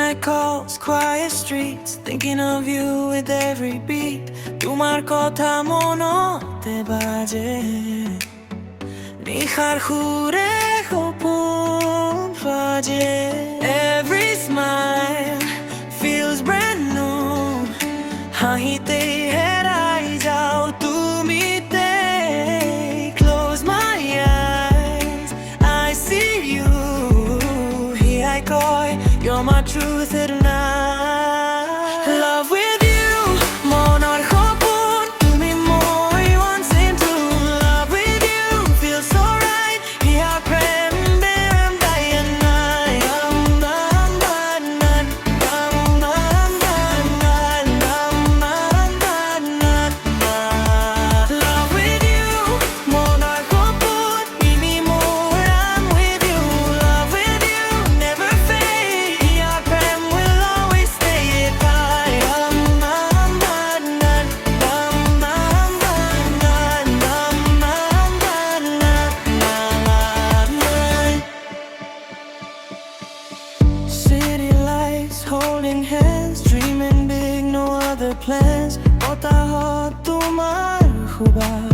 night calls, quiet streets, thinking of you with every beat. তোমার কথা মনতে বাজে, নিশার সুরে সপোন বাজে। Every smile feels brand new, হাঁহিতে হেৰাই যাও তুমিতে। Close my eyes, I see you, হিয়াই কয় you're my truth at night. Love with you, Monor Xopun, তুমি মই once into. Love with you feels so right, হিয়া প্ৰেম বেম দায়ান নাই। Love with you, Monor Xopun, তুমি মোৰ, I'm with you. Love with you never fade, Hiya Prem will always stay tight. City lights, holding hands, dreaming big, no other plans. Bota ho tumar khubab